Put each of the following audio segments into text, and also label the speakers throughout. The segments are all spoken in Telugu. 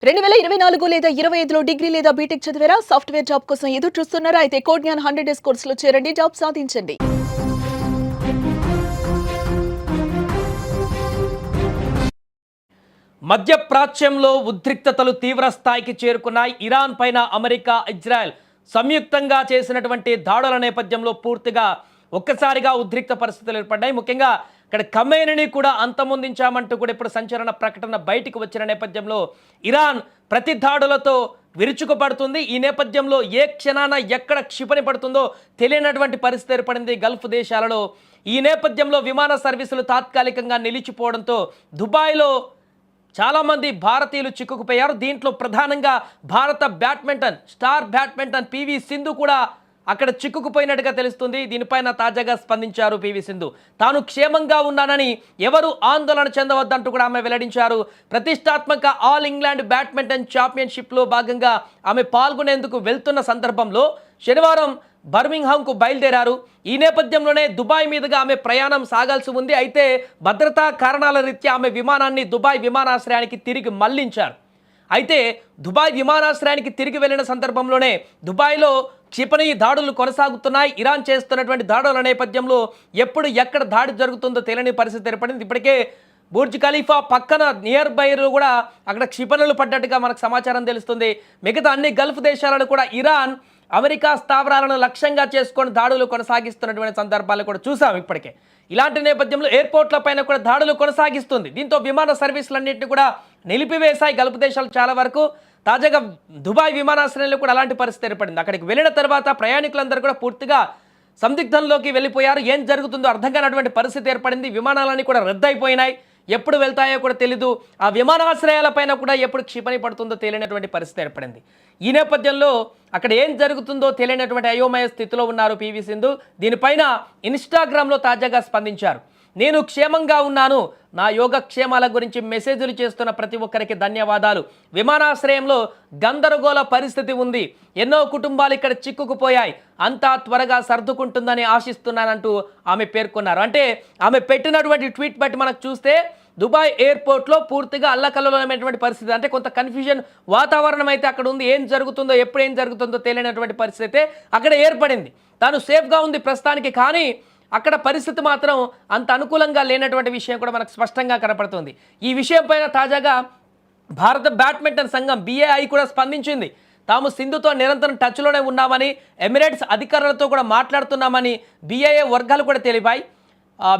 Speaker 1: 2024 లేదా 25లో డిగ్రీ లేదా బీటెక్ చదివారా? సాఫ్ట్‌వేర్ జాబ్ కోసం ఎదురు చూస్తున్నారా? అయితే కోడ్‌జ్ఞాన్ 100 డేస్ కోర్సులో చేరండి, జాబ్ సాధించండి.
Speaker 2: మధ్యప్రాచ్యంలో ఉద్రిక్తతలు తీవ్ర స్థాయికి చేరుకున్నాయి. ఇరాన్ పైన అమెరికా, ఇజ్రాయెల్ సంయుక్తంగా చేసినటువంటి దాడుల నేపథ్యంలో పూర్తిగా ఒక్కసారిగా ఉద్రిక్త పరిస్థితులు ఏర్పడ్డాయి. ముఖ్యంగా ఇక్కడ ఖమేనీని కూడా అంతమొందించామంటూ కూడా ఇప్పుడు సంచలన ప్రకటన బయటికి వచ్చిన నేపథ్యంలో ఇరాన్ ప్రతి దాడులతో విరుచుకుపడుతుంది. ఈ నేపథ్యంలో ఏ క్షణాన ఎక్కడ క్షిపణి పడుతుందో తెలియనటువంటి పరిస్థితి ఏర్పడింది గల్ఫ్ దేశాలలో. ఈ నేపథ్యంలో విమాన సర్వీసులు తాత్కాలికంగా నిలిచిపోవడంతో దుబాయ్లో చాలామంది భారతీయులు చిక్కుకుపోయారు. దీంట్లో ప్రధానంగా భారత స్టార్ బ్యాడ్మింటన్ పివి సింధు కూడా అక్కడ చిక్కుకుపోయినట్టుగా తెలుస్తుంది. దీనిపైన తాజాగా స్పందించారు పివి సింధు. తాను క్షేమంగా ఉన్నానని, ఎవరు ఆందోళన చెందవద్దంటూ కూడా ఆమె వెల్లడించారు. ప్రతిష్టాత్మక ఆల్ ఇంగ్లాండ్ బ్యాడ్మింటన్ ఛాంపియన్షిప్లో భాగంగా ఆమె పాల్గొనేందుకు వెళ్తున్న సందర్భంలో శనివారం బర్మింగ్హామ్కు బయలుదేరారు. ఈ నేపథ్యంలోనే దుబాయ్ మీదుగా ఆమె ప్రయాణం సాగాల్సి ఉంది. అయితే భద్రతా కారణాల రీత్యా ఆమె విమానాన్ని దుబాయ్ విమానాశ్రయానికి తిరిగి మళ్లించారు. అయితే దుబాయ్ విమానాశ్రయానికి తిరిగి వెళ్ళిన సందర్భంలోనే దుబాయ్లో క్షిపణి దాడులు కొనసాగుతున్నాయి. ఇరాన్ చేస్తున్నటువంటి దాడుల నేపథ్యంలో ఎప్పుడు ఎక్కడ దాడి జరుగుతుందో తెలియని పరిస్థితి ఏర్పడింది. ఇప్పటికే బుర్జ్ ఖలీఫా పక్కన నియర్ బైలో కూడా అక్కడ క్షిపణులు పడ్డట్టుగా మనకు సమాచారం తెలుస్తుంది. మిగతా అన్ని గల్ఫ్ దేశాలను కూడా ఇరాన్ అమెరికా స్థావరాలను లక్ష్యంగా చేసుకొని దాడులు కొనసాగిస్తున్నటువంటి సందర్భాలు కూడా చూసాం. ఇప్పటికే ఇలాంటి నేపథ్యంలో ఎయిర్పోర్ట్ల పైన కూడా దాడులు కొనసాగిస్తుంది. దీంతో విమాన సర్వీసులన్నింటినీ కూడా నిలిపివేశాయి గల్ఫ్ దేశాలు చాలా వరకు. తాజాగా దుబాయ్ విమానాశ్రయంలో కూడా అలాంటి పరిస్థితి ఏర్పడింది. అక్కడికి వెళ్ళిన తర్వాత ప్రయాణికులందరూ కూడా పూర్తిగా సందిగ్ధంలోకి వెళ్ళిపోయారు. ఏం జరుగుతుందో అర్థం కానటువంటి పరిస్థితి ఏర్పడింది. విమానాలన్నీ కూడా రద్దయిపోయినాయి. ఎప్పుడు వెళ్తాయో కూడా తెలీదు. ఆ విమానాశ్రయాలపైన కూడా ఎప్పుడు క్షిపణి పడుతుందో తెలియనటువంటి పరిస్థితి ఏర్పడింది. ఈ నేపథ్యంలో అక్కడ ఏం జరుగుతుందో తెలియనటువంటి అయోమయ స్థితిలో ఉన్నారు పివి సింధు. దీనిపైన ఇన్స్టాగ్రామ్లో తాజాగా స్పందించారు. నేను క్షేమంగా ఉన్నాను, నా యోగక్షేమాల గురించి మెసేజ్లు చేస్తున్న ప్రతి ఒక్కరికి ధన్యవాదాలు. విమానాశ్రయంలో గందరగోళ పరిస్థితి ఉంది, ఎన్నో కుటుంబాలు ఇక్కడ చిక్కుకుపోయాయి, అంతా త్వరగా సర్దుకుంటుందని ఆశిస్తున్నానంటూ ఆమె పేర్కొన్నారు. అంటే ఆమె పెట్టినటువంటి ట్వీట్ బట్టి మనకు చూస్తే దుబాయ్ ఎయిర్పోర్ట్లో పూర్తిగా అల్లకల్లోలమైనటువంటి పరిస్థితి, అంటే కొంత కన్ఫ్యూజన్ వాతావరణం అయితే అక్కడ ఉంది. ఏం జరుగుతుందో, ఎప్పుడు ఏం జరుగుతుందో తెలియనటువంటి పరిస్థితి అక్కడ ఏర్పడింది. తాను సేఫ్గా ఉంది ప్రస్తుతానికి, కానీ అక్కడ పరిస్థితి మాత్రం అంత అనుకూలంగా లేనటువంటి విషయం కూడా మనకు స్పష్టంగా కనపడుతుంది. ఈ విషయం పైన తాజాగా భారత బ్యాడ్మింటన్ సంఘం BAI కూడా స్పందించింది. తాము సింధుతో నిరంతరం టచ్లోనే ఉన్నామని, ఎమిరేట్స్ అధికారులతో కూడా మాట్లాడుతున్నామని BAI వర్గాలు కూడా తెలిపాయి.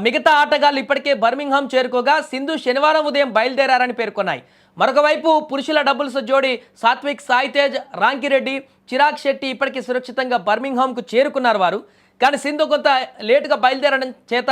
Speaker 2: మిగతా ఆటగాళ్ళు ఇప్పటికే బర్మింగ్హామ్ చేరుకోగా సింధు శనివారం ఉదయం బయలుదేరారని పేర్కొన్నాయి. మరొక వైపు పురుషుల డబుల్స్ జోడీ సాత్విక్ సాయితేజ్, రాంకిరెడ్డి, చిరాగ్ శెట్టి ఇప్పటికీ సురక్షితంగా బర్మింగ్హామ్కు చేరుకున్నారు వారు. కానీ సింధు కొంత లేటుగా బయలుదేరడం చేత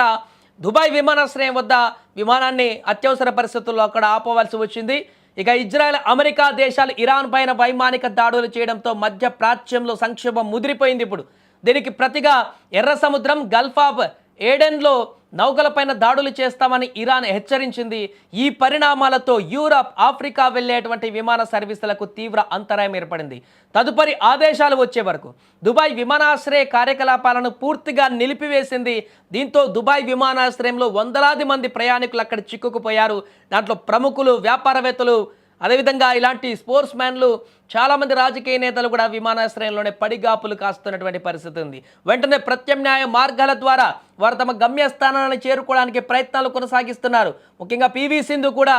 Speaker 2: దుబాయ్ విమానాశ్రయం వద్ద విమానాన్ని అత్యవసర పరిస్థితుల్లో అక్కడ ఆపవలసి వచ్చింది. ఇక ఇజ్రాయెల్, అమెరికా దేశాలు ఇరాన్ పైన వైమానిక దాడులు చేయడంతో మధ్య ప్రాచ్యంలో సంక్షోభం ముదిరిపోయింది. ఇప్పుడు దీనికి ప్రతిగా ఎర్ర సముద్రం, గల్ఫ్ ఆఫ్ ఏడెన్లో నౌకలపైన దాడులు చేస్తామని ఇరాన్ హెచ్చరించింది. ఈ పరిణామాలతో యూరప్, ఆఫ్రికా వెళ్లేటువంటి విమాన సర్వీసులకు తీవ్ర అంతరాయం ఏర్పడింది. తదుపరి ఆదేశాలు వచ్చే వరకు దుబాయ్ విమానాశ్రయ కార్యకలాపాలను పూర్తిగా నిలిపివేసింది. దీంతో దుబాయ్ విమానాశ్రయంలో వందలాది మంది ప్రయాణికులు అక్కడ చిక్కుకుపోయారు. దాంట్లో ప్రముఖులు, వ్యాపారవేత్తలు, అదేవిధంగా ఇలాంటి స్పోర్ట్స్ మ్యాన్లు, చాలామంది రాజకీయ నేతలు కూడా విమానాశ్రయంలోనే పడిగాపులు కాస్తున్నటువంటి పరిస్థితి ఉంది. వెంటనే ప్రత్యామ్నాయ మార్గాల ద్వారా వారు తమ గమ్యస్థానాలను చేరుకోవడానికి ప్రయత్నాలు కొనసాగిస్తున్నారు. ముఖ్యంగా పివి సింధు కూడా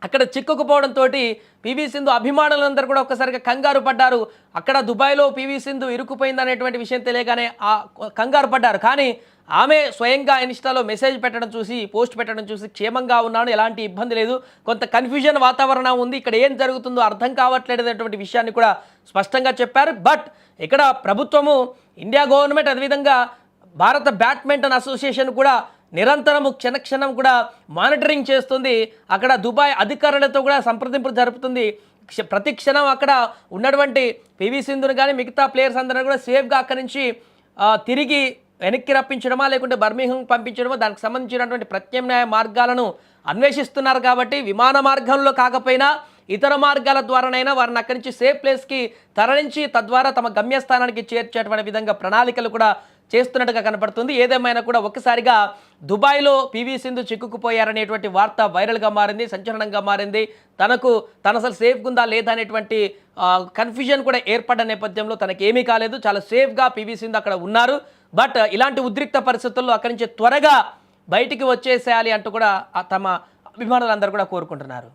Speaker 2: అక్కడ చిక్కుకుపోవడంతో పివి సింధు అభిమానులందరూ కూడా ఒక్కసారిగా కంగారు పడ్డారు. అక్కడ దుబాయ్లో పివి సింధు ఇరుక్కుపోయిందనేటువంటి విషయం తెలియగానే కంగారు పడ్డారు. కానీ ఆమె స్వయంగా ఇన్స్టాలో మెసేజ్ పెట్టడం చూసి, పోస్ట్ పెట్టడం చూసి క్షేమంగా ఉన్నాను, ఎలాంటి ఇబ్బంది లేదు, కొంత కన్ఫ్యూజన్ వాతావరణం ఉంది, ఇక్కడ ఏం జరుగుతుందో అర్థం కావట్లేదు అనేటువంటి విషయాన్ని కూడా స్పష్టంగా చెప్పారు. బట్ ఇక్కడ ప్రభుత్వము, ఇండియా గవర్నమెంట్, అదేవిధంగా భారత బ్యాడ్మింటన్ అసోసియేషన్ కూడా నిరంతరము క్షణక్షణం కూడా మానిటరింగ్ చేస్తుంది. అక్కడ దుబాయ్ అధికారులతో కూడా సంప్రదింపులు జరుపుతుంది. ప్రతి క్షణం అక్కడ ఉన్నటువంటి పివి సింధును కానీ మిగతా ప్లేయర్స్ అందరూ కూడా సేఫ్గా అక్కడి నుంచి తిరిగి వెనక్కి రప్పించడమా లేకుంటే బర్మింగ్హామ్ పంపించడమో దానికి సంబంధించినటువంటి ప్రత్యామ్నాయ మార్గాలను అన్వేషిస్తున్నారు. కాబట్టి విమాన మార్గంలో కాకపోయినా ఇతర మార్గాల ద్వారానైనా వారిని అక్కడి నుంచి సేఫ్ ప్లేస్కి తరలించి తద్వారా తమ గమ్యస్థానానికి చేర్చేటువంటి విధంగా ప్రణాళికలు కూడా చేస్తున్నట్టుగా కనపడుతుంది. ఏదేమైనా కూడా ఒక్కసారిగా దుబాయ్లో పివి సింధు చిక్కుకుపోయారనేటువంటి వార్త వైరల్గా మారింది, సంచలనంగా మారింది. తను అసలు సేఫ్గా ఉందా లేదా అనేటువంటి కన్ఫ్యూజన్ కూడా ఏర్పడ్డ నేపథ్యంలో తనకేమీ కాలేదు, చాలా సేఫ్గా పివి సింధు అక్కడ ఉన్నారు. బట్ ఇలాంటి ఉద్రిక్త పరిస్థితుల్లో అక్కడి నుంచి త్వరగా బయటికి వచ్చేసేయాలి అంటూ కూడా తమ అభిమానులందరూ కూడా కోరుకుంటున్నారు.